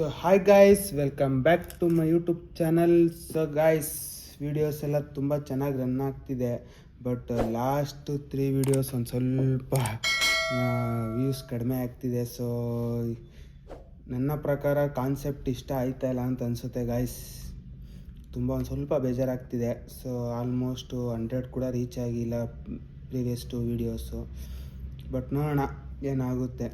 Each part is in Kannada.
So hi guys, welcome back to my YouTube channel. So guys, videos ಎಲ್ಲ ತುಂಬ ಚೆನ್ನಾಗಿ ರನ್ ಆಗ್ತಿದೆ. ಬಟ್ ಲಾಸ್ಟ್ 3 ವೀಡಿಯೋಸ್ ಒಂದು ಸ್ವಲ್ಪ ವ್ಯೂಸ್ ಕಡಿಮೆ ಆಗ್ತಿದೆ. ಸೊ ನನ್ನ ಪ್ರಕಾರ ಕಾನ್ಸೆಪ್ಟ್ ಇಷ್ಟ ಆಯ್ತಾ ಇಲ್ಲ ಅಂತ ಅನಿಸುತ್ತೆ ಗಾಯ್ಸ್. ತುಂಬ ಒಂದು ಸ್ವಲ್ಪ ಬೇಜಾರಾಗ್ತಿದೆ. ಸೊ ಆಲ್ಮೋಸ್ಟ್ 100 ಕೂಡ ರೀಚ್ ಆಗಿಲ್ಲ ಪ್ರೀವಿಯಸ್ 2 ವೀಡಿಯೋಸು. ಬಟ್ ನೋಡೋಣ ಏನಾಗುತ್ತೆ.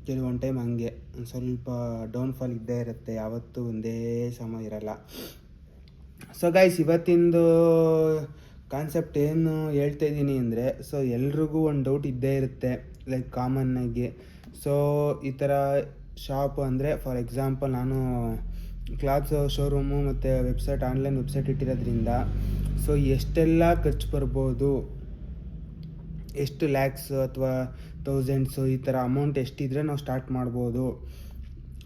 ಕೆಲವೊಂದು ಟೈಮ್ ಹಂಗೆ ಒಂದು ಸ್ವಲ್ಪ ಡೌನ್ಫಾಲ್ ಇದ್ದೇ ಇರುತ್ತೆ, ಯಾವತ್ತೂ ಒಂದೇ ಸಮ ಇರಲ್ಲ. ಸೊ ಗೈಸ್, ಇವತ್ತಿಂದು ಕಾನ್ಸೆಪ್ಟ್ ಏನು ಹೇಳ್ತಾ ಇದ್ದೀನಿ ಅಂದರೆ, ಸೊ ಎಲ್ರಿಗೂ ಒಂದು ಡೌಟ್ ಇದ್ದೇ ಇರುತ್ತೆ, ಲೈಕ್ ಕಾಮನ್ನಾಗಿ. ಸೊ ಈ ಥರ ಶಾಪ್ ಅಂದರೆ, ಫಾರ್ ಎಕ್ಸಾಂಪಲ್ ನಾನು ಕ್ಲಾತ್ಸ್ ಶೋರೂಮು ಮತ್ತು ವೆಬ್ಸೈಟ್, ಆನ್ಲೈನ್ ವೆಬ್ಸೈಟ್ ಇಟ್ಟಿರೋದ್ರಿಂದ ಸೊ ಎಷ್ಟೆಲ್ಲ ಖರ್ಚು ಬರ್ಬೋದು, ಎಷ್ಟು ಲ್ಯಾಕ್ಸ್ ಅಥವಾ ಥೌಸಂಡ್ಸು ಈ ಥರ ಅಮೌಂಟ್ ಎಷ್ಟಿದ್ರೆ ನಾವು ಸ್ಟಾರ್ಟ್ ಮಾಡ್ಬೋದು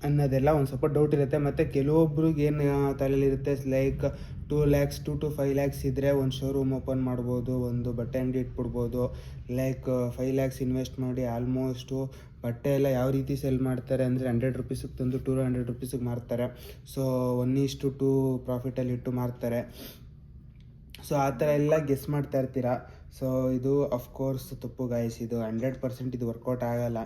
ಅನ್ನೋದೆಲ್ಲ ಒಂದು ಸ್ವಲ್ಪ ಡೌಟ್ ಇರುತ್ತೆ. ಮತ್ತು ಕೆಲವೊಬ್ರಿಗೆ ಏನು ತಲೆಯಲ್ಲಿರುತ್ತೆ, ಲೈಕ್ 2 lakhs 2 to 5 lakhs ಇದ್ದರೆ ಒಂದು ಶೋರೂಮ್ ಓಪನ್ ಮಾಡ್ಬೋದು, ಒಂದು ಬಟ್ಟೆ ಅಂಗಡಿ ಇಟ್ಬಿಡ್ಬೋದು. ಲೈಕ್ 5 lakhs ಇನ್ವೆಸ್ಟ್ ಮಾಡಿ ಆಲ್ಮೋಸ್ಟು ಬಟ್ಟೆ ಎಲ್ಲ ಯಾವ ರೀತಿ ಸೆಲ್ ಮಾಡ್ತಾರೆ ಅಂದರೆ 100 ರೂಪೀಸಿಗೆ ತಂದು 200 ರೂಪೀಸಿಗೆ ಮಾರ್ತಾರೆ. ಸೊ 1:2 ಪ್ರಾಫಿಟಲ್ಲಿ ಇಟ್ಟು ಮಾರ್ತಾರೆ. ಸೊ ಆ ಥರ ಎಲ್ಲ ಗೆಸ್ ಮಾಡ್ತಾ ಇರ್ತೀರಾ. ಸೊ ಇದು ಅಫ್ಕೋರ್ಸ್ ತಪ್ಪು ಗಾಯ್ಸ್, ಇದು 100% ಇದು ವರ್ಕೌಟ್ ಆಗೋಲ್ಲ.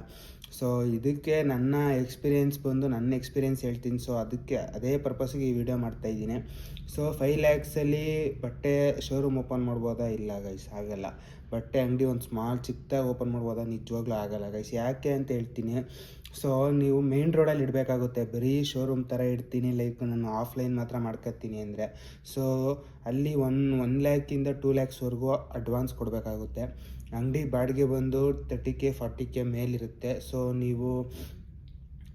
ಸೊ ಇದಕ್ಕೆ ನನ್ನ ಎಕ್ಸ್ಪೀರಿಯೆನ್ಸ್ ಹೇಳ್ತೀನಿ. ಸೊ ಅದಕ್ಕೆ ಅದೇ ಪರ್ಪಸ್ಸಿಗೆ ಈ ವಿಡಿಯೋ ಮಾಡ್ತಾಯಿದ್ದೀನಿ. ಸೊ 5 lakhsಲ್ಲಿ ಬಟ್ಟೆ ಶೋರೂಮ್ ಓಪನ್ ಮಾಡ್ಬೋದಾ? ಇಲ್ಲ ಗೈಸ್, ಆಗಲ್ಲ. ಬಟ್ಟೆ ಅಂಗಡಿ ಒಂದು ಸ್ಮಾಲ್ ಚಿಕ್ಕದಾಗಿ ಓಪನ್ ಮಾಡ್ಬೋದಾ? ನಿಜವಾಗ್ಲೂ ಆಗಲ್ಲ ಗೈಸ್. ಯಾಕೆ ಅಂತ ಹೇಳ್ತೀನಿ. ಸೊ ನೀವು ಮೇನ್ ರೋಡಲ್ಲಿ ಇಡಬೇಕಾಗುತ್ತೆ. ಬರೀ ಶೋರೂಮ್ ಥರ ಇಡ್ತೀನಿ, ಲೈಕ್ ನಾನು ಆಫ್ಲೈನ್ ಮಾತ್ರ ಮಾಡ್ಕೊತೀನಿ ಅಂದರೆ, ಸೊ ಅಲ್ಲಿ 1 lakhಯಿಂದ 2 lakhsವರೆಗೂ ಅಡ್ವಾನ್ಸ್ ಕೊಡಬೇಕಾಗುತ್ತೆ. ಅಂಗಡಿ ಬಾಡಿಗೆ ಬಂದು 30K 40K ಮೇಲಿರುತ್ತೆ. ಸೊ ನೀವು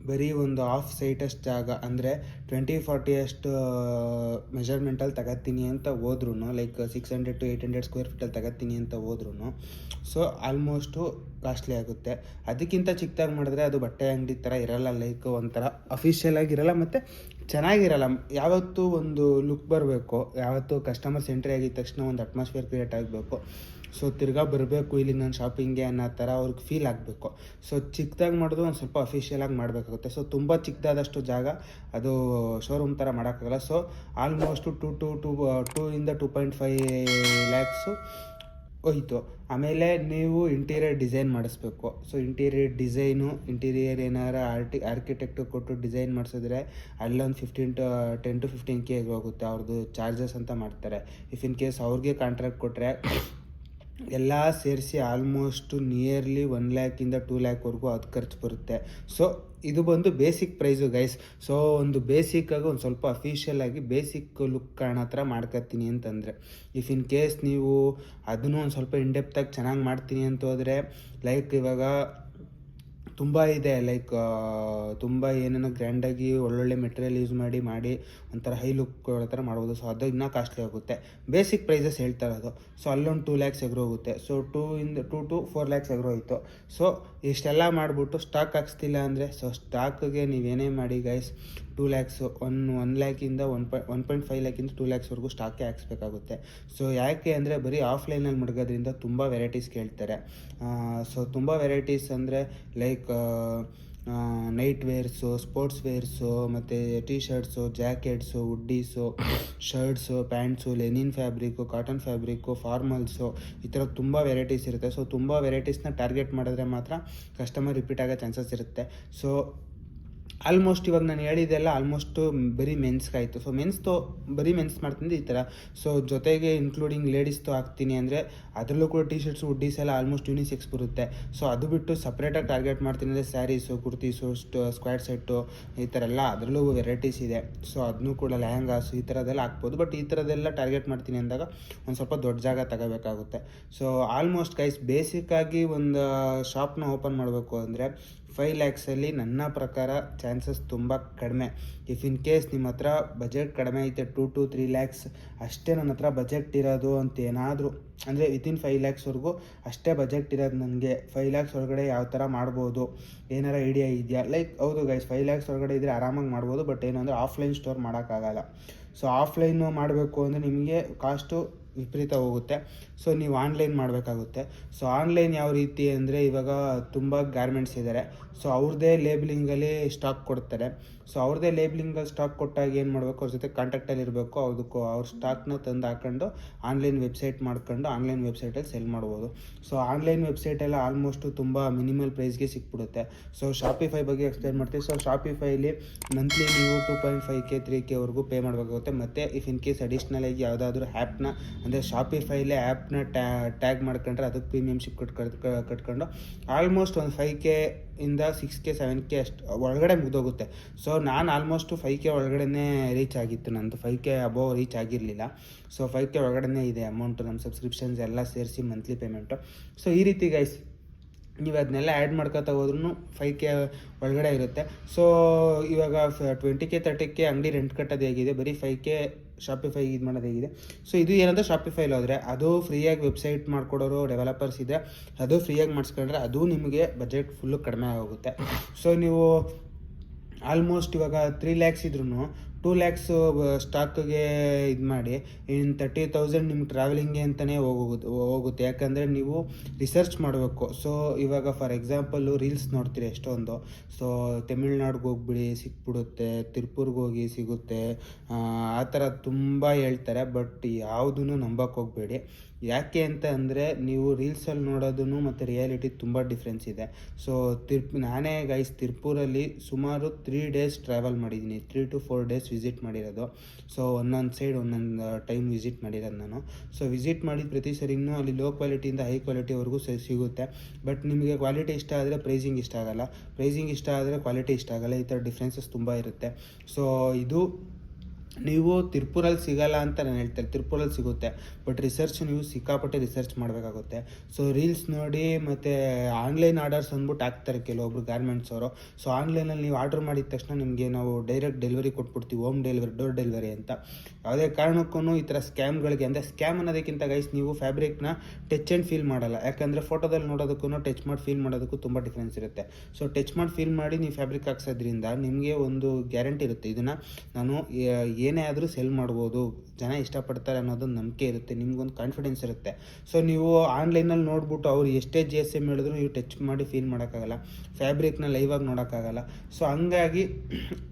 ಬರೀ ಒಂದು ಹಾಫ್ ಸೈಟಷ್ಟು ಜಾಗ ಅಂದರೆ 20-40 ಅಷ್ಟು ಮೆಜರ್ಮೆಂಟಲ್ಲಿ ತಗೋತೀನಿ ಅಂತ ಹೋದ್ರೂ, ಲೈಕ್ 600 to 800 ಸ್ಕ್ವೇರ್ ಫೀಟಲ್ಲಿ ತಗೋತೀನಿ ಅಂತ ಹೋದ್ರೂ ಸೊ ಆಲ್ಮೋಸ್ಟು ಕಾಸ್ಟ್ಲಿ ಆಗುತ್ತೆ. ಅದಕ್ಕಿಂತ ಚಿಕ್ಕದಾಗಿ ಮಾಡಿದ್ರೆ ಅದು ಬಟ್ಟೆ ಅಂಗಡಿ ಥರ ಇರಲ್ಲ, ಲೈಕ್ ಒಂಥರ ಅಫಿಷಿಯಲ್ ಆಗಿರಲ್ಲ ಮತ್ತು ಚೆನ್ನಾಗಿರಲ್ಲ. ಯಾವತ್ತೂ ಒಂದು ಲುಕ್ ಬರಬೇಕು, ಯಾವತ್ತೂ ಕಸ್ಟಮರ್ಸ್ ಎಂಟ್ರಿ ಆಗಿದ ತಕ್ಷಣ ಒಂದು ಅಟ್ಮಾಸ್ಫಿಯರ್ ಕ್ರಿಯೇಟ್ ಆಗಬೇಕು. ಸೊ ತಿರ್ಗಾ ಬರಬೇಕು ಇಲ್ಲಿ ನಾನು ಶಾಪಿಂಗ್ಗೆ ಅನ್ನೋ ಥರ ಅವ್ರಿಗೆ ಫೀಲ್ ಆಗಬೇಕು. ಸೊ ಚಿಕ್ಕದಾಗಿ ಮಾಡೋದು ಒಂದು ಸ್ವಲ್ಪ ಅಫಿಷಿಯಲಾಗಿ ಮಾಡಬೇಕಾಗುತ್ತೆ. ಸೊ ತುಂಬ ಚಿಕ್ಕದಾದಷ್ಟು ಜಾಗ ಅದು ಶೋರೂಮ್ ಥರ ಮಾಡೋಕ್ಕಾಗಲ್ಲ. ಸೊ ಆಲ್ಮೋಸ್ಟು 2 ಇಂದ 2.5 lakhs ಹೋಯ್ತು. ಆಮೇಲೆ ನೀವು ಇಂಟೀರಿಯರ್ ಡಿಸೈನ್ ಮಾಡಿಸ್ಬೇಕು. ಸೊ ಇಂಟೀರಿಯರ್ ಏನಾರ ಆರ್ಕಿಟೆಕ್ಟ್ ಕೊಟ್ಟು ಡಿಸೈನ್ ಮಾಡಿಸಿದ್ರೆ ಅಲ್ಲೊಂದು 10 to 15K ಹೋಗುತ್ತೆ. ಅವ್ರದ್ದು ಚಾರ್ಜಸ್ ಅಂತ ಮಾಡ್ತಾರೆ. ಇಫ್ ಇನ್ ಕೇಸ್ ಅವ್ರಿಗೆ ಕಾಂಟ್ರಾಕ್ಟ್ ಕೊಟ್ಟರೆ ಎಲ್ಲ ಸೇರಿಸಿ ಆಲ್ಮೋಸ್ಟ್ ನಿಯರ್ಲಿ 1 lakhಯಿಂದ 2 lakhವರೆಗೂ ಅದು ಖರ್ಚು ಬರುತ್ತೆ. ಸೊ ಇದು ಬಂದು ಬೇಸಿಕ್ ಪ್ರೈಸು ಗೈಸ್. ಸೊ ಒಂದು ಬೇಸಿಕ್ಕಾಗಿ ಒಂದು ಸ್ವಲ್ಪ ಅಫಿಷಿಯಲ್ ಆಗಿ ಬೇಸಿಕ್ ಲುಕ್ ಕಾಣೋ ಥರ ಮಾಡ್ಕೊತೀನಿ ಅಂತಂದರೆ, ಇಫ್ ಇನ್ ಕೇಸ್ ನೀವು ಅದನ್ನು ಒಂದು ಸ್ವಲ್ಪ ಇನ್ಡೆಪ್ತಾಗಿ ಚೆನ್ನಾಗಿ ಮಾಡ್ತೀನಿ ಅಂತ ಹೋದರೆ, ಲೈಕ್ ಇವಾಗ ತುಂಬ ಇದೆ, ಲೈಕ್ ತುಂಬ ಏನೇನೋ ಗ್ರ್ಯಾಂಡಾಗಿ ಒಳ್ಳೊಳ್ಳೆ ಮೆಟೀರಿಯಲ್ ಯೂಸ್ ಮಾಡಿ ಒಂಥರ ಹೈ ಲುಕ್ ಕೊಡೋ ಥರ ಮಾಡ್ಬೋದು. ಸೊ ಅದು ಇನ್ನೂ ಕಾಸ್ಟ್ಲಿ ಆಗುತ್ತೆ. ಬೇಸಿಕ್ ಪ್ರೈಸಸ್ ಹೇಳ್ತಾ ಇರೋದು. ಸೊ ಅಲ್ಲೊಂದು 2 lakhs ಎಗ್ರೋ ಹೋಗುತ್ತೆ. ಸೊ 2 to 4 lakhs ಎಗ್ರೋ ಹೋಯಿತು. ಸೊ ಇಷ್ಟೆಲ್ಲ ಮಾಡಿಬಿಟ್ಟು ಸ್ಟಾಕ್ ಹಾಕ್ಸ್ತಿಲ್ಲ ಅಂದರೆ, ಸೊ ಸ್ಟಾಕ್ಗೆ ನೀವೇನೇ ಮಾಡಿ ಗೈಸ್ 2 lakhs 1 lakhಯಿಂದ 1.5 lakhಯಿಂದ 2 lakhsವರೆಗೂ ಸ್ಟಾಕೇ ಹಾಕ್ಸ್ಬೇಕಾಗುತ್ತೆ. ಸೊ ಯಾಕೆ ಅಂದರೆ ಬರೀ ಆಫ್ಲೈನಲ್ಲಿ ಮಡಗೋದ್ರಿಂದ ತುಂಬ ವೆರೈಟೀಸ್ ಕೇಳ್ತಾರೆ. ಸೊ ತುಂಬ ವೆರೈಟೀಸ್ ಅಂದರೆ like night wears, sports wears, ಮತ್ತು T shirts, jackets, hoodies, shirts, pants, linen fabric, cotton fabric, formals, ಈ ಥರ ತುಂಬ ವೆರೈಟೀಸ್ ಇರುತ್ತೆ. ಸೊ ತುಂಬ ವೆರೈಟೀಸ್ನ ಟಾರ್ಗೆಟ್ ಮಾಡಿದ್ರೆ ಮಾತ್ರ ಕಸ್ಟಮರ್ ರಿಪೀಟ್ ಆಗೋ ಚಾನ್ಸಸ್ ಇರುತ್ತೆ. ಸೊ ಆಲ್ಮೋಸ್ಟ್ ಇವಾಗ ನಾನು ಹೇಳಿದ್ದೆಲ್ಲ ಆಲ್ಮೋಸ್ಟು ಬರೀ ಮೆನ್ಸ್ಗಾಯಿತು. ಸೊ ಬರೀ ಮೆನ್ಸ್ ಮಾಡ್ತೀನಿ ಈ ಥರ. ಸೊ ಜೊತೆಗೆ ಇನ್ಕ್ಲೂಡಿಂಗ್ ಲೇಡೀಸ್ದು ಹಾಕ್ತೀನಿ ಅಂದರೆ ಅದರಲ್ಲೂ ಕೂಡ ಟೀ ಶರ್ಟ್ಸು, ಹುಡ್ಡೀಸ್ ಎಲ್ಲ ಆಲ್ಮೋಸ್ಟ್ ಯೂನಿಸೆಕ್ಸ್ ಬರುತ್ತೆ. ಸೊ ಅದು ಬಿಟ್ಟು ಸಪ್ರೇಟಾಗಿ ಟಾರ್ಗೆಟ್ ಮಾಡ್ತೀನಿ ಅಂದರೆ ಸ್ಯಾರೀಸು, ಕುರ್ತೀಸು, ಸ್ಕ್ವಾಡ್ ಸೆಟ್ಟು, ಈ ಥರ ಎಲ್ಲ ಅದರಲ್ಲೂ ವೆರೈಟೀಸ್ ಇದೆ. ಸೊ ಅದನ್ನೂ ಕೂಡ ಲೆಹಂಗಾಸು ಈ ಥರದ್ದೆಲ್ಲ ಹಾಕ್ಬೋದು. ಬಟ್ ಈ ಥರದ್ದೆಲ್ಲ ಟಾರ್ಗೆಟ್ ಮಾಡ್ತೀನಿ ಅಂದಾಗ ಒಂದು ಸ್ವಲ್ಪ ದೊಡ್ಡ ಜಾಗ ತಗೋಬೇಕಾಗುತ್ತೆ. ಸೊ ಆಲ್ಮೋಸ್ಟ್ ಗೈಸ್ ಬೇಸಿಕ್ಕಾಗಿ ಒಂದು ಶಾಪ್ನ ಓಪನ್ ಮಾಡಬೇಕು ಅಂದರೆ 5 lakhsಲ್ಲಿ ನನ್ನ ಪ್ರಕಾರ ಚಾನ್ಸಸ್ ತುಂಬ ಕಡಿಮೆ. ಇಫ್ ಇನ್ ಕೇಸ್ ನಿಮ್ಮ ಹತ್ರ ಬಜೆಟ್ ಕಡಿಮೆ ಐತೆ, 2 to 3 lakhs ಅಷ್ಟೇ ನನ್ನ ಹತ್ರ ಬಜೆಟ್ ಇರೋದು ಅಂತ ಏನಾದರೂ ಅಂದರೆ ವಿತಿನ್ 5 lakhsವರೆಗೂ ಅಷ್ಟೇ ಬಜೆಟ್ ಇರೋದು ನನಗೆ, 5 lakhs ಒಳಗಡೆ ಯಾವ ಥರ ಮಾಡ್ಬೋದು ಏನಾರ ಐಡಿಯಾ ಇದೆಯಾ? ಲೈಕ್ ಹೌದು ಗೈಸ್, 5 lakhs ಒಳಗಡೆ ಇದ್ದರೆ ಆರಾಮಾಗಿ ಮಾಡ್ಬೋದು. ಬಟ್ ಏನು ಅಂದರೆ ಆಫ್ಲೈನ್ ಸ್ಟೋರ್ ಮಾಡೋಕ್ಕಾಗಲ್ಲ. ಸೊ ಆಫ್ಲೈನು ಮಾಡಬೇಕು ಅಂದರೆ ನಿಮಗೆ ಕಾಸ್ಟು ವಿಪರೀತ ಹೋಗುತ್ತೆ. ಸೊ ನೀವು ಆನ್ಲೈನ್ ಮಾಡಬೇಕಾಗುತ್ತೆ. ಸೊ ಆನ್ಲೈನ್ ಯಾವ ರೀತಿ ಅಂದರೆ ಇವಾಗ ತುಂಬ ಗಾರ್ಮೆಂಟ್ಸ್ ಇದ್ದಾರೆ. ಸೊ ಅವ್ರದ್ದೇ ಲೇಬಲಿಂಗಲ್ಲಿ ಸ್ಟಾಕ್ ಕೊಡ್ತಾರೆ. ಸೊ ಅವ್ರದ್ದೇ ಲೇಬಲಿಂಗಲ್ಲಿ ಸ್ಟಾಕ್ ಕೊಟ್ಟಾಗ ಏನು ಮಾಡಬೇಕು, ಅವ್ರ ಜೊತೆ ಕಾಂಟ್ಯಾಕ್ಟಲ್ಲಿ ಇರಬೇಕು. ಅವ್ರ ಸ್ಟಾಕ್ನ ತಂದು ಹಾಕೊಂಡು ಆನ್ಲೈನ್ ವೆಬ್ಸೈಟ್ ಮಾಡ್ಕೊಂಡು ಆನ್ಲೈನ್ ವೆಬ್ಸೈಟಲ್ಲಿ ಸೆಲ್ ಮಾಡ್ಬೋದು. ಸೊ ಆನ್ಲೈನ್ ವೆಬ್ಸೈಟೆಲ್ಲ ಆಲ್ಮೋಸ್ಟು ತುಂಬ ಮಿನಿಮಲ್ ಪ್ರೈಸ್ಗೆ ಸಿಕ್ಬಿಡುತ್ತೆ. ಸೊ ಶಾಪಿಫೈ ಬಗ್ಗೆ ಎಕ್ಸ್ಪ್ಲೇನ್ ಮಾಡ್ತೀವಿ. ಸೊ ಶಾಪಿಫೈಲಿ ಮಂತ್ಲಿ ನೀವು 2.5K 3Kವರೆಗೂ ಪೇ ಮಾಡಬೇಕಾಗುತ್ತೆ. ಮತ್ತು ಇಫ್ ಇನ್ ಕೇಸ್ ಅಡಿಷ್ನಲ್ ಆಗಿ ಯಾವುದಾದ್ರೂ ಆ್ಯಪ್ನ ಅಂದರೆ ಶಾಪಿಫೈಲೇ ಆ್ಯಪ್ನ ಟ್ಯಾಗ್ ಮಾಡ್ಕೊಂಡ್ರೆ ಅದಕ್ಕೆ ಪ್ರೀಮಿಯಮ್ಶಿಪ್ ಕಟ್ಕೊಂಡು ಆಲ್ಮೋಸ್ಟ್ ಒಂದು 5K ಇಂದ 6K 7K ಅಷ್ಟು ಒಳಗಡೆ ಮುಗಿದೋಗುತ್ತೆ. ಸೊ ನಾನು ಆಲ್ಮೋಸ್ಟು 5K ಒಳಗಡೆ ರೀಚ್ ಆಗಿತ್ತು. ನಂದು 5K ಅಬೋವ್ ರೀಚ್ ಆಗಿರಲಿಲ್ಲ. ಸೊ 5K ಒಳಗಡೆ ಇದೆ ಅಮೌಂಟು, ನಮ್ಮ ಸಬ್ಸ್ಕ್ರಿಪ್ಷನ್ಸ್ ಎಲ್ಲ ಸೇರಿಸಿ ಮಂತ್ಲಿ ಪೇಮೆಂಟು. ಸೊ ಈ ರೀತಿ ಗೈಸ್ ನೀವು ಅದನ್ನೆಲ್ಲ ಆ್ಯಡ್ ಮಾಡ್ಕೊತಾ ಹೋದ್ರೂ 5K ಒಳಗಡೆ ಇರುತ್ತೆ. ಸೊ ಇವಾಗ 20K 30K ಅಂಗಡಿ ರೆಂಟ್ ಕಟ್ಟೋದು ಹೇಗಿದೆ, ಬರೀ 5K ಶಾಪಿಫೈ ಇದು ಮಾಡೋದು ಹೇಗಿದೆ. ಸೊ ಇದು ಏನಂದರೆ ಶಾಪಿಫೈಲಿ ಹೋದರೆ ಅದು ಫ್ರೀಯಾಗಿ ವೆಬ್ಸೈಟ್ ಮಾಡಿಕೊಡೋರು ಡೆವಲಪರ್ಸ್ ಇದೆ, ಅದು ಫ್ರೀಯಾಗಿ ಮಾಡಿಸ್ಕೊಂಡ್ರೆ ಅದು ನಿಮಗೆ ಬಜೆಟ್ ಫುಲ್ಲು ಕಡಿಮೆ ಆಗೋಗುತ್ತೆ. ಸೊ ನೀವು ಆಲ್ಮೋಸ್ಟ್ ಇವಾಗ 3 lakhs ಇದ್ರೂ 2 lakhs ಸ್ಟಾಕ್ಗೆ ಇದು ಮಾಡಿ ಇನ್ನು 30,000 ನಿಮ್ಗೆ ಟ್ರಾವೆಲಿಂಗ್ಗೆ ಅಂತಲೇ ಹೋಗುತ್ತೆ. ಯಾಕಂದರೆ ನೀವು ರಿಸರ್ಚ್ ಮಾಡಬೇಕು. ಸೊ ಇವಾಗ ಫಾರ್ ಎಕ್ಸಾಂಪಲ್ಲು ರೀಲ್ಸ್ ನೋಡ್ತೀರಿ ಎಷ್ಟೊಂದು. ಸೊ ತಮಿಳ್ನಾಡಿಗೆ ಹೋಗ್ಬಿಡಿ ಸಿಕ್ಬಿಡುತ್ತೆ, ತಿರುಪೂರ್ಗೆ ಹೋಗಿ ಸಿಗುತ್ತೆ, ಆ ಥರ ತುಂಬ ಹೇಳ್ತಾರೆ. ಬಟ್ ಯಾವುದೂ ನಂಬಕ್ಕೆ ಹೋಗಬೇಡಿ. ಯಾಕೆ ಅಂತ ಅಂದರೆ ನೀವು ರೀಲ್ಸಲ್ಲಿ ನೋಡೋದೂ ಮತ್ತು ರಿಯಾಲಿಟಿ ತುಂಬ ಡಿಫ್ರೆನ್ಸ್ ಇದೆ. ಸೊ ನಾನೇ ಗೈಸ್ ತಿರುಪೂರಲ್ಲಿ ಸುಮಾರು 3 days ಟ್ರಾವೆಲ್ ಮಾಡಿದ್ದೀನಿ, 3 to 4 days ವಿಸಿಟ್ ಮಾಡಿರೋದು. ಸೊ ಒಂದೊಂದು ಸೈಡ್ ಒಂದೊಂದು ಟೈಮ್ ವಿಸಿಟ್ ಮಾಡಿರೋದು ನಾನು. ಸೊ ವಿಸಿಟ್ ಮಾಡಿದ ಪ್ರತಿ ಸರಿನೂ ಅಲ್ಲಿ ಲೋ ಕ್ವಾಲಿಟಿಯಿಂದ ಹೈ ಕ್ವಾಲಿಟಿವರೆಗೂ ಸಿಗುತ್ತೆ. ಬಟ್ ನಿಮಗೆ ಕ್ವಾಲಿಟಿ ಇಷ್ಟ ಆದರೆ ಪ್ರೈಸಿಂಗ್ ಇಷ್ಟ ಆಗೋಲ್ಲ, ಪ್ರೈಸಿಂಗ್ ಇಷ್ಟ ಆದರೆ ಕ್ವಾಲಿಟಿ ಇಷ್ಟ ಆಗೋಲ್ಲ. ಈ ಥರ ಡಿಫ್ರೆನ್ಸಸ್ ತುಂಬ ಇರುತ್ತೆ. ಸೊ ಇದು ನೀವು ತಿರುಪೂರಲ್ಲಿ ಸಿಗೋಲ್ಲ ಅಂತ ನಾನು ಹೇಳ್ತೇನೆ, ತಿರುಪೂರಲ್ಲಿ ಸಿಗುತ್ತೆ. ಬಟ್ ರಿಸರ್ಚ್ ನೀವು ಸಿಕ್ಕಾಪಟ್ಟೆ ರಿಸರ್ಚ್ ಮಾಡಬೇಕಾಗುತ್ತೆ. ಸೊ ರೀಲ್ಸ್ ನೋಡಿ ಮತ್ತು ಆನ್ಲೈನ್ ಆರ್ಡರ್ಸ್ ಅಂದ್ಬಿಟ್ಟು ಹಾಕ್ತಾರೆ ಕೆಲವೊಬ್ರು ಗಾರ್ಮೆಂಟ್ಸ್ ಅವರು. ಸೊ ಆನ್ಲೈನಲ್ಲಿ ನೀವು ಆರ್ಡ್ರ್ ಮಾಡಿದ ತಕ್ಷಣ ನಿಮಗೆ ನಾವು ಡೈರೆಕ್ಟ್ ಡೆಲಿವರಿ ಕೊಟ್ಬಿಡ್ತೀವಿ, ಹೋಮ್ ಡೆಲಿವರಿ, ಡೋರ್ ಡೆಲಿವರಿ ಅಂತ. ಯಾವುದೇ ಕಾರಣಕ್ಕೂ ಈ ಥರ ಸ್ಕ್ಯಾಮ್ಗಳಿಗೆ, ಅಂದರೆ ಸ್ಕ್ಯಾಮ್ ಅನ್ನೋದಕ್ಕಿಂತ ಗೈಸ್ ನೀವು ಫ್ಯಾಬ್ರಿಕ್ನ ಟಚ್ ಆ್ಯಂಡ್ ಫೀಲ್ ಮಾಡಲ್ಲ. ಯಾಕಂದರೆ ಫೋಟೋದಲ್ಲಿ ನೋಡೋದಕ್ಕೂ ಟಚ್ ಮಾಡಿ ಫೀಲ್ ಮಾಡೋದಕ್ಕೂ ತುಂಬ ಡಿಫ್ರೆನ್ಸ್ ಇರುತ್ತೆ. ಸೊ ಟಚ್ ಮಾಡಿ ಫೀಲ್ ಮಾಡಿ ನೀವು ಫ್ಯಾಬ್ರಿಕ್ ಹಾಕ್ಸೋದ್ರಿಂದ ನಿಮಗೆ ಒಂದು ಗ್ಯಾರಂಟಿ ಇರುತ್ತೆ, ಇದನ್ನು ನಾನು ಏನೇ ಆದರೂ ಸೆಲ್ ಮಾಡ್ಬೋದು, ಜನ ಇಷ್ಟಪಡ್ತಾರೆ ಅನ್ನೋದು ನಂಬಿಕೆ ಇರುತ್ತೆ, ನಿಮ್ಗೊಂದು ಕಾನ್ಫಿಡೆನ್ಸ್ ಇರುತ್ತೆ. ಸೊ ನೀವು ಆನ್ಲೈನಲ್ಲಿ ನೋಡ್ಬಿಟ್ಟು ಅವ್ರು ಎಷ್ಟೇ GSM ಹೇಳಿದ್ರು ನೀವು ಟಚ್ ಮಾಡಿ ಫೀಲ್ ಮಾಡೋಕ್ಕಾಗಲ್ಲ, ಫ್ಯಾಬ್ರಿಕ್ನ ಲೈವಾಗಿ ನೋಡೋಕ್ಕಾಗಲ್ಲ. ಸೊ ಹಂಗಾಗಿ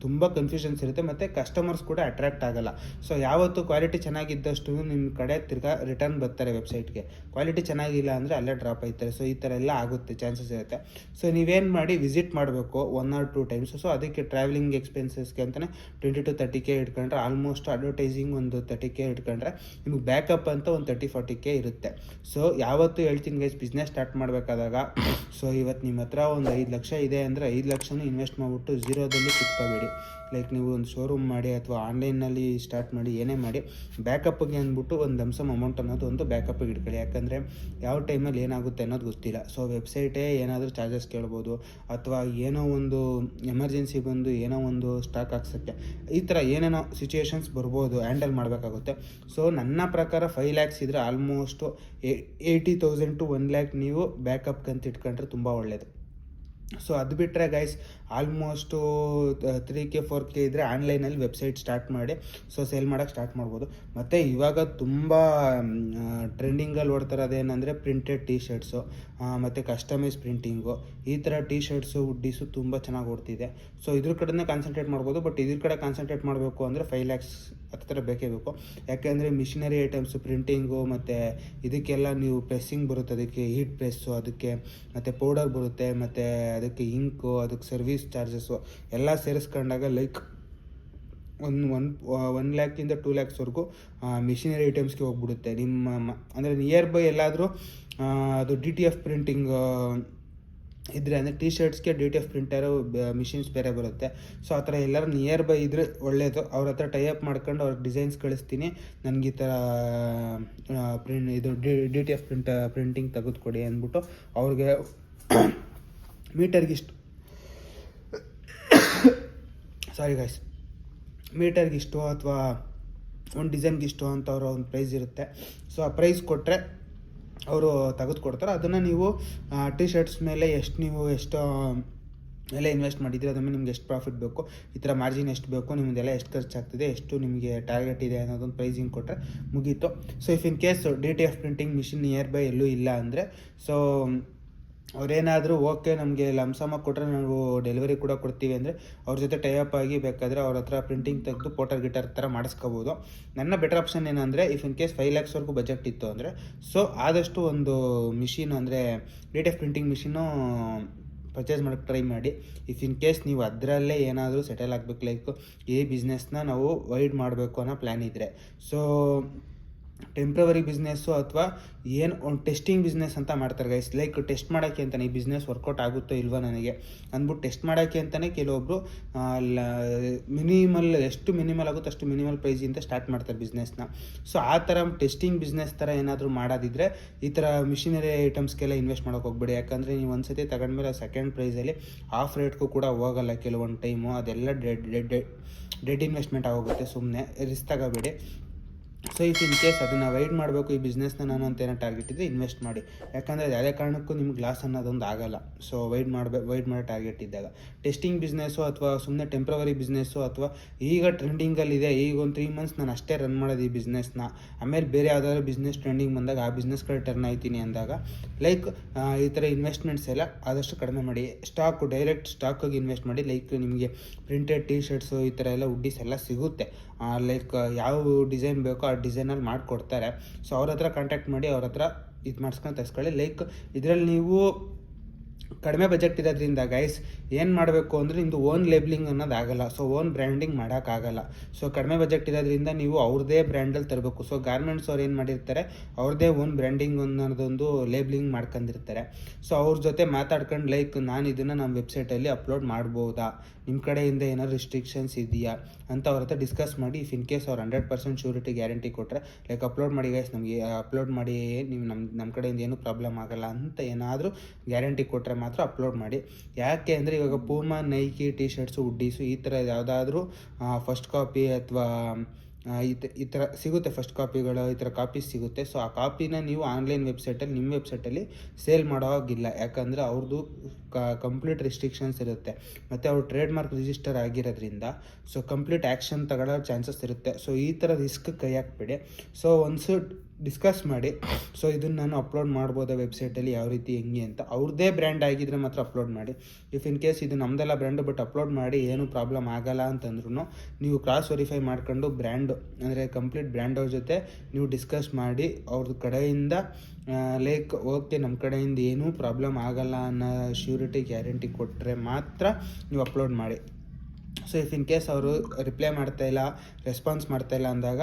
ತುಂಬ ಕನ್ಫ್ಯೂಷನ್ಸ್ ಇರುತ್ತೆ ಮತ್ತು ಕಸ್ಟಮರ್ಸ್ ಕೂಡ ಅಟ್ರ್ಯಾಕ್ಟ್ ಆಗೋಲ್ಲ. ಸೊ ಯಾವತ್ತು ಕ್ವಾಲಿಟಿ ಚೆನ್ನಾಗಿದ್ದಷ್ಟು ನಿಮ್ಮ ಕಡೆ ತಿರ್ಗಾ ರಿಟರ್ನ್ ಬರ್ತಾರೆ ವೆಬ್ಸೈಟ್ಗೆ, ಕ್ವಾಲಿಟಿ ಚೆನ್ನಾಗಿಲ್ಲ ಅಂದರೆ ಅಲ್ಲೇ ಡ್ರಾಪ್ ಆಯ್ತಾರೆ. ಸೊ ಈ ಥರ ಎಲ್ಲ ಆಗುತ್ತೆ, ಚಾನ್ಸಸ್ ಇರುತ್ತೆ. ಸೊ ನೀವೇನು ಮಾಡಿ ವಿಸಿಟ್ ಮಾಡಬೇಕು 1 or 2 times. ಸೊ ಅದಕ್ಕೆ ಟ್ರಾವೆಲಿಂಗ್ ಎಕ್ಸ್ಪೆನ್ಸಸ್ಗೆ ಅಂತಲೇ 20 to 30K ಇಟ್ಕೊಂಡ್ರೆ, ಆಲ್ಮೋಸ್ಟ್ ಅಡ್ವರ್ಟೈಸಿಂಗ್ ಒಂದು 30K ಇಟ್ಕೊಂಡ್ರೆ ನಿಮಗೆ ಬ್ಯಾಕಪ್ ಅಂತ ಒಂದು 30-40K ಇರುತ್ತೆ. ಸೊ ಯಾವತ್ತೂ ಹೇಳ್ತೀನಿ ಗೈಸ್, ಬಿಸ್ನೆಸ್ ಸ್ಟಾರ್ಟ್ ಮಾಡಬೇಕಾದಾಗ ಸೊ ಇವತ್ತು ನಿಮ್ಮ ಹತ್ರ ಒಂದು 5 ಲಕ್ಷ ಇದೆ ಅಂದರೆ 5 ಲಕ್ಷನೂ ಇನ್ವೆಸ್ಟ್ ಮಾಡಿಬಿಟ್ಟು ಝೀರೋದಲ್ಲಿ ಕಿತ್ಕೋಬೇಡಿ. ಲೈಕ್ ನೀವು ಒಂದು ಶೋರೂಮ್ ಮಾಡಿ ಅಥವಾ ಆನ್ಲೈನಲ್ಲಿ ಸ್ಟಾರ್ಟ್ ಮಾಡಿ, ಏನೇ ಮಾಡಿ ಬ್ಯಾಕಪ್ಗೆ ಅಂದ್ಬಿಟ್ಟು ಒಂದು ಲಂಸಮ್ ಅಮೌಂಟ್ ಅನ್ನೋದು ಒಂದು ಬ್ಯಾಕಪ್ಪಿಗೆ ಇಟ್ಕೊಳ್ಳಿ. ಯಾಕಂದರೆ ಯಾವ ಟೈಮಲ್ಲಿ ಏನಾಗುತ್ತೆ ಅನ್ನೋದು ಗೊತ್ತಿಲ್ಲ. ಸೊ ವೆಬ್ಸೈಟೇ ಏನಾದರೂ ಚಾರ್ಜಸ್ ಕೇಳ್ಬೋದು, ಅಥವಾ ಏನೋ ಒಂದು ಎಮರ್ಜೆನ್ಸಿ ಬಂದು ಏನೋ ಒಂದು ಸ್ಟಾಕ್ ಹಾಕ್ಸೋಕ್ಕೆ ಈ ಥರ ಏನೇನೋ ಸಿಚುವೇಶನ್ಸ್ ಬರ್ಬೋದು, ಹ್ಯಾಂಡಲ್ ಮಾಡಬೇಕಾಗುತ್ತೆ. ಸೊ ನನ್ನ ಪ್ರಕಾರ 5 lakhs ಇದ್ದರೆ ಆಲ್ಮೋಸ್ಟು 80,000 to 1 lakh ನೀವು ಬ್ಯಾಕಪ್ಗೆ ಅಂತ ಇಟ್ಕೊಂಡ್ರೆ ತುಂಬ ಒಳ್ಳೆಯದು. ಸೊ ಅದು ಬಿಟ್ಟರೆ ಗೈಸ್ ಆಲ್ಮೋಸ್ಟು 3K 4K ಇದ್ದರೆ ಆನ್ಲೈನಲ್ಲಿ ವೆಬ್ಸೈಟ್ ಸ್ಟಾರ್ಟ್ ಮಾಡಿ ಸೊ ಸೇಲ್ ಮಾಡೋಕ್ಕೆ ಸ್ಟಾರ್ಟ್ ಮಾಡ್ಬೋದು. ಮತ್ತು ಇವಾಗ ತುಂಬ ಟ್ರೆಂಡಿಂಗಲ್ಲಿ ಓಡ್ತಿರೋದೇನೆಂದರೆ ಪ್ರಿಂಟೆಡ್ ಟೀ ಶರ್ಟ್ಸು ಮತ್ತು ಕಸ್ಟಮೈಸ್ ಪ್ರಿಂಟಿಂಗು, ಈ ಥರ ಟೀ ಶರ್ಟ್ಸು ಹುಡ್ಡೀಸು ತುಂಬ ಚೆನ್ನಾಗಿ ಓಡ್ತಿದೆ. ಸೊ ಇದ್ರ ಕಡೆನೇ ಕಾನ್ಸಂಟ್ರೇಟ್ ಮಾಡ್ಬೋದು. ಬಟ್ ಇದ್ರ ಕಡೆ ಕಾನ್ಸಂಟ್ರೇಟ್ ಮಾಡಬೇಕು ಅಂದರೆ 5 lakhs ಹತ್ತಿರ ಬೇಕೇ ಬೇಕು. ಯಾಕೆಂದರೆ ಮಿಷಿನರಿ ಐಟಮ್ಸು, ಪ್ರಿಂಟಿಂಗು ಮತ್ತು ಇದಕ್ಕೆಲ್ಲ ನೀವು ಪ್ರೆಸ್ಸಿಂಗ್ ಬರುತ್ತೆ, ಅದಕ್ಕೆ ಹೀಟ್ ಪ್ರೆಸ್ಸು, ಅದಕ್ಕೆ ಮತ್ತು ಪೌಡರ್ ಬರುತ್ತೆ, ಮತ್ತು ಅದಕ್ಕೆ ಇಂಕು, ಅದಕ್ಕೆ ಸರ್ವಿಸ್ ಚಾರ್ಜಸ್ಸು ಎಲ್ಲ ಸೇರಿಸ್ಕೊಂಡಾಗ ಲೈಕ್ 1 lakh ಇಂದ 2 lakhsವರೆಗೂ ಮಿಷಿನರಿ ಐಟಮ್ಸ್ಗೆ ಹೋಗ್ಬಿಡುತ್ತೆ. ನಿಮ್ಮ ಅಂದರೆ ನಿಯರ್ ಬೈ ಎಲ್ಲಾದರೂ ಅದು DTF ಪ್ರಿಂಟಿಂಗ್ ಇದ್ದರೆ, ಅಂದರೆ ಟಿ ಶರ್ಟ್ಸ್ಗೆ DTF ಪ್ರಿಂಟರು ಮಿಷಿನ್ಸ್ ಬೇರೆ ಬರುತ್ತೆ. ಸೊ ಆ ಥರ ಎಲ್ಲರೂ ನಿಯರ್ ಬೈ ಇದ್ದರೆ ಒಳ್ಳೆಯದು. ಅವ್ರ ಹತ್ರ ಟೈಅಪ್ ಮಾಡ್ಕೊಂಡು ಅವ್ರಿಗೆ ಡಿಸೈನ್ಸ್ ಕಳಿಸ್ತೀನಿ, ನನಗೆ ಈ ಥರ ಇದು DTF ಪ್ರಿಂಟಿಂಗ್ ತೆಗೆದುಕೊಡಿ ಅಂದ್ಬಿಟ್ಟು ಅವ್ರಿಗೆ ಮೀಟರ್ಗಿಷ್ಟು ಮೀಟರ್ಗಿಷ್ಟು ಅಥವಾ ಒಂದು ಡಿಸೈನ್ಗಿಷ್ಟು ಅಂತ ಅವರ ಒಂದು ಪ್ರೈಸ್ ಇರುತ್ತೆ. ಸೊ ಆ ಪ್ರೈಸ್ ಕೊಟ್ಟರೆ ಅವರು ತೆಗೆದುಕೊಡ್ತಾರೆ. ಅದನ್ನು ನೀವು ಟಿ ಶರ್ಟ್ಸ್ ಮೇಲೆ ಎಷ್ಟು ಎಲ್ಲ ಇನ್ವೆಸ್ಟ್ ಮಾಡಿದರೆ ಅದ್ರ ಮೇಲೆ ನಿಮ್ಗೆ ಎಷ್ಟು ಪ್ರಾಫಿಟ್ ಬೇಕು, ಈ ಥರ ಮಾರ್ಜಿನ್ ಎಷ್ಟು ಬೇಕು, ನಿಮ್ಮದೆಲ್ಲ ಎಷ್ಟು ಖರ್ಚಾಗ್ತಿದೆ, ಎಷ್ಟು ನಿಮಗೆ ಟಾರ್ಗೆಟ್ ಇದೆ ಅನ್ನೋದೊಂದು ಪ್ರೈಸಿಂಗ್ ಕೊಟ್ಟರೆ ಮುಗೀತು. So if in case DTF printing machine near by ಎಲ್ಲೂ ಇಲ್ಲ ಅಂದರೆ, ಸೊ ಅವರೇನಾದರೂ ಓಕೆ ನಮಗೆ ಲಮ್ಸಮಾಗಿ ಕೊಟ್ಟರೆ ನಾವು ಡೆಲಿವರಿ ಕೂಡ ಕೊಡ್ತೀವಿ ಅಂದರೆ ಅವ್ರ ಜೊತೆ ಟೈಅಪ್ ಆಗಿ ಬೇಕಾದರೆ ಅವ್ರ ಹತ್ರ ಪ್ರಿಂಟಿಂಗ್ ತೆಗೆದು ಪೋಟರ್ ಗಿಟರ್ ಥರ ಮಾಡಿಸ್ಕೋಬೋದು. ನನ್ನ ಬೆಟರ್ ಆಪ್ಷನ್ ಏನಂದರೆ, ಇಫ್ ಇನ್ ಕೇಸ್ 5 lakhsವರೆಗೂ ಬಜೆಟ್ ಇತ್ತು ಅಂದರೆ, ಸೊ ಆದಷ್ಟು ಒಂದು ಮಿಷಿನ್ ಅಂದರೆ DTF ಪ್ರಿಂಟಿಂಗ್ ಮಿಷಿನು ಪರ್ಚೇಸ್ ಮಾಡೋಕ್ಕೆ ಟ್ರೈ ಮಾಡಿ. ಇಫ್ ಇನ್ ಕೇಸ್ ನೀವು ಅದರಲ್ಲೇ ಏನಾದರೂ ಸೆಟಲ್ ಆಗಬೇಕು, ಲೈಕ್ ಈ ಬಿಸ್ನೆಸ್ನ ನಾವು ವೈಡ್ ಮಾಡಬೇಕು ಅನ್ನೋ ಪ್ಲ್ಯಾನ್ ಇದ್ದರೆ, ಸೊ ಟೆಂಪ್ರವರಿ ಬಿಸ್ನೆಸ್ಸು ಅಥವಾ ಏನು ಒಂದು ಟೆಸ್ಟಿಂಗ್ ಬಿಸ್ನೆಸ್ ಅಂತ ಮಾಡ್ತಾರೆ ಗೈಸ್. ಲೈಕ್ ಟೆಸ್ಟ್ ಮಾಡೋಕ್ಕೆ ಅಂತಲೇ ಈ ಬಿಸ್ನೆಸ್ ವರ್ಕೌಟ್ ಆಗುತ್ತೋ ಇಲ್ವೋ ನನಗೆ ಅಂದ್ಬಿಟ್ಟು ಟೆಸ್ಟ್ ಮಾಡೋಕ್ಕೆ ಅಂತಲೇ ಕೆಲವೊಬ್ಬರು ಮಿನಿಮಲ್ ಎಷ್ಟು ಮಿನಿಮಲ್ ಆಗುತ್ತೋ ಅಷ್ಟು ಮಿನಿಮಲ್ ಪ್ರೈಸಿಂದ ಸ್ಟಾರ್ಟ್ ಮಾಡ್ತಾರೆ ಬಿಸ್ನೆಸ್ನ. ಸೊ ಆ ಥರ ಟೆಸ್ಟಿಂಗ್ ಬಿಸ್ನೆಸ್ ಥರ ಏನಾದರೂ ಮಾಡೋದಿದ್ರೆ ಈ ಥರ ಮಿಷಿನರಿ ಐಟಮ್ಸ್ಗೆಲ್ಲ ಇನ್ವೆಸ್ಟ್ ಮಾಡೋಕೆ ಹೋಗ್ಬೇಡಿ. ಯಾಕಂದರೆ ನೀವು ಒಂದು ಸತಿ ತಗೊಂಡ್ಮೇಲೆ ಸೆಕೆಂಡ್ ಪ್ರೈಸಲ್ಲಿ ಆಫ್ ರೇಟ್ಗೂ ಕೂಡ ಹೋಗಲ್ಲ ಕೆಲವೊಂದು ಟೈಮು. ಅದೆಲ್ಲ ಡೆಡ್ ಇನ್ವೆಸ್ಟ್ಮೆಂಟ್ ಆಗೋಗುತ್ತೆ, ಸುಮ್ಮನೆ ರಿಸ್ಕ್ ತಗೋಬೇಡಿ. ಸೊ ಇಫ್ ಇನ್ ಕೇಸ್ ಅದನ್ನು ವೈಡ್ ಮಾಡಬೇಕು ಈ ಬಿಸ್ನೆಸ್ನ ನಾನು ಅಂತ ಏನೋ ಟಾರ್ಗೆಟ್ ಇದ್ದರೆ ಇನ್ವೆಸ್ಟ್ ಮಾಡಿ. ಯಾಕಂದರೆ ಯಾವುದೇ ಕಾರಣಕ್ಕೂ ನಿಮ್ಗೆ ಲಾಸ್ ಅನ್ನೋದೊಂದು ಆಗೋಲ್ಲ. ಸೊ ವೈಡ್ ಮಾಡೋ ಟಾರ್ಗೆಟ್ ಇದ್ದಾಗ ಟೆಸ್ಟಿಂಗ್ ಬಿಸ್ನೆಸ್ಸು ಅಥವಾ ಸುಮ್ಮನೆ ಟೆಂಪ್ರವರಿ ಬಿಸ್ನೆಸ್ಸು ಅಥವಾ ಈಗ ಟ್ರೆಂಡಿಂಗಲ್ಲಿದೆ, ಈಗ ಒಂದು 3 months ನಾನು ಅಷ್ಟೇ ರನ್ ಮಾಡೋದು ಈ ಬಿಸ್ನೆಸ್ನ, ಆಮೇಲೆ ಬೇರೆ ಯಾವುದಾದ್ರು ಬಿಸ್ನೆಸ್ ಟ್ರೆಂಡಿಂಗ್ ಬಂದಾಗ ಆ ಬಿಸ್ನೆಸ್ ಕಡೆ ಟರ್ನ್ ಆಯ್ತೀನಿ ಅಂದಾಗ ಲೈಕ್ ಈ ಥರ ಇನ್ವೆಸ್ಟ್ಮೆಂಟ್ಸ್ ಎಲ್ಲ ಆದಷ್ಟು ಕಡಿಮೆ ಮಾಡಿ. ಡೈರೆಕ್ಟ್ ಸ್ಟಾಕಿಗೆ ಇನ್ವೆಸ್ಟ್ ಮಾಡಿ. ಲೈಕ್ ನಿಮಗೆ ಪ್ರಿಂಟೆಡ್ ಟೀ ಶರ್ಟ್ಸು ಈ ಥರ ಎಲ್ಲ ಉಡ್ಡೀಸ್ ಎಲ್ಲ ಸಿಗುತ್ತೆ. ಲೈಕ್ ಯಾವ ಡಿಸೈನ್ ಬೇಕೋ ಆ ಡಿಸೈನಲ್ಲಿ ಮಾಡಿಕೊಡ್ತಾರೆ. ಸೊ ಅವ್ರ ಹತ್ರ ಕಾಂಟ್ಯಾಕ್ಟ್ ಮಾಡಿ ಅವ್ರ ಹತ್ರ ಇದು ಮಾಡಿಸ್ಕೊಂಡು ತರಿಸ್ಕೊಳ್ಳಿ. ಲೈಕ್ ಇದರಲ್ಲಿ ನೀವು ಕಡಿಮೆ ಬಜೆಟ್ ಇರೋದ್ರಿಂದ ಗೈಸ್ ಏನು ಮಾಡಬೇಕು ಅಂದರೆ ನಿಮ್ಮದು ಓನ್ ಲೇಬ್ಲಿಂಗ್ ಅನ್ನೋದಾಗಲ್ಲ. ಸೊ ಓನ್ ಬ್ರ್ಯಾಂಡಿಂಗ್ ಮಾಡೋಕ್ಕಾಗಲ್ಲ. ಸೊ ಕಡಿಮೆ ಬಜೆಟ್ ಇರೋದ್ರಿಂದ ನೀವು ಅವ್ರದ್ದೇ ಬ್ರ್ಯಾಂಡಲ್ಲಿ ತರಬೇಕು. ಸೊ ಗಾರ್ಮೆಂಟ್ಸ್ ಅವ್ರು ಏನು ಮಾಡಿರ್ತಾರೆ, ಅವ್ರದ್ದೇ ಓನ್ ಬ್ರ್ಯಾಂಡಿಂಗ್ ಅನ್ನೋದೊಂದು ಲೇಬ್ಲಿಂಗ್ ಮಾಡ್ಕೊಂಡಿರ್ತಾರೆ. ಸೊ ಅವ್ರ ಜೊತೆ ಮಾತಾಡ್ಕೊಂಡು ಲೈಕ್ ನಾನು ಇದನ್ನು ನಮ್ಮ ವೆಬ್ಸೈಟಲ್ಲಿ ಅಪ್ಲೋಡ್ ಮಾಡ್ಬೋದಾ, ನಿಮ್ಮ ಕಡೆಯಿಂದ ಏನಾದ್ರು ರಿಸ್ಟ್ರಿಕ್ಷನ್ಸ್ ಇದೆಯಾ ಅಂತ ಅವ್ರ ಹತ್ರ ಡಿಸ್ಕಸ್ ಮಾಡಿ. ಇಫ್ ಇನ್ ಕೇಸ್ ಅವ್ರು 100% ಶ್ಯೂರಿಟಿ ಗ್ಯಾರಂಟಿ ಕೊಟ್ಟರೆ ಲೈಕ್ ಅಪ್ಲೋಡ್ ಮಾಡಿ ಗೈಸ್, ನಮಗೆ ಅಪ್ಲೋಡ್ ಮಾಡಿ, ನೀವು ನಮ್ಮ ಕಡೆಯಿಂದ ಏನೂ ಪ್ರಾಬ್ಲಮ್ ಆಗೋಲ್ಲ ಅಂತ ಏನಾದರೂ ಗ್ಯಾರಂಟಿ ಕೊಟ್ಟರೆ ಮಾತ್ರ ಅಪ್ಲೋಡ್ ಮಾಡಿ. ಯಾಕೆ ಅಂದರೆ ಇವಾಗ ಪೂಮಾ, ನೈಕಿ, ಟೀ ಶರ್ಟ್ಸು, ಹುಡ್ಡೀಸು ಈ ಥರ ಯಾವುದಾದ್ರೂ ಫಸ್ಟ್ ಕಾಪಿ ಅಥವಾ ಈ ಥರ ಸಿಗುತ್ತೆ, ಫಸ್ಟ್ ಕಾಪಿಗಳು ಈ ಥರ ಕಾಪೀಸ್ ಸಿಗುತ್ತೆ. ಸೊ ಆ ಕಾಪಿನ ನೀವು ಆನ್ಲೈನ್ ವೆಬ್ಸೈಟಲ್ಲಿ ನಿಮ್ಮ ವೆಬ್ಸೈಟಲ್ಲಿ ಸೇಲ್ ಮಾಡೋ ಹಾಗಿಲ್ಲ. ಯಾಕಂದರೆ ಅವ್ರದ್ದು ಕಂಪ್ಲೀಟ್ ರಿಸ್ಟ್ರಿಕ್ಷನ್ಸ್ ಇರುತ್ತೆ ಮತ್ತು ಅವ್ರು ಟ್ರೇಡ್ ಮಾರ್ಕ್ ರಿಜಿಸ್ಟರ್ ಆಗಿರೋದ್ರಿಂದ ಸೊ ಕಂಪ್ಲೀಟ್ ಆ್ಯಕ್ಷನ್ ತಗೊಳ್ಳೋ ಚಾನ್ಸಸ್ ಇರುತ್ತೆ. ಸೊ ಈ ಥರ ರಿಸ್ಕ್ ಕೈ ಹಾಕ್ಬೇಡಿ. ಸೊ ಒನ್ಸು ಡಿಸ್ಕಸ್ ಮಾಡಿ, ಸೊ ಇದನ್ನು ನಾನು ಅಪ್ಲೋಡ್ ಮಾಡ್ಬೋದಾ ವೆಬ್ಸೈಟಲ್ಲಿ, ಯಾವ ರೀತಿ ಹೆಂಗೆ ಅಂತ. ಅವ್ರದ್ದೇ ಬ್ರ್ಯಾಂಡ್ ಆಗಿದ್ದರೆ ಮಾತ್ರ ಅಪ್ಲೋಡ್ ಮಾಡಿ. ಇಫ್ ಇನ್ ಕೇಸ್ ಇದು ನಮ್ಮದೆಲ್ಲ ಬ್ರ್ಯಾಂಡು ಬಟ್ ಅಪ್ಲೋಡ್ ಮಾಡಿ ಏನೂ ಪ್ರಾಬ್ಲಮ್ ಆಗಲ್ಲ ಅಂತಂದ್ರೂ ನೀವು ಕ್ರಾಸ್ ವೆರಿಫೈ ಮಾಡ್ಕೊಂಡು ಬ್ರ್ಯಾಂಡು ಅಂದರೆ ಕಂಪ್ಲೀಟ್ ಬ್ರ್ಯಾಂಡ್ ಅವ್ರ ಜೊತೆ ನೀವು ಡಿಸ್ಕಸ್ ಮಾಡಿ ಅವ್ರ ಕಡೆಯಿಂದ ಲೈಕ್ ಓಕೆ ನಮ್ಮ ಕಡೆಯಿಂದ ಏನೂ ಪ್ರಾಬ್ಲಮ್ ಆಗಲ್ಲ ಅನ್ನೋ ಶ್ಯೂರಿಟಿ ಗ್ಯಾರಂಟಿ ಕೊಟ್ಟರೆ ಮಾತ್ರ ನೀವು ಅಪ್ಲೋಡ್ ಮಾಡಿ. ಸೊ ಇಫ್ ಇನ್ ಕೇಸ್ ಅವರು ರಿಪ್ಲೈ ಮಾಡ್ತಾಯಿಲ್ಲ, ರೆಸ್ಪಾನ್ಸ್ ಮಾಡ್ತಾಯಿಲ್ಲ ಅಂದಾಗ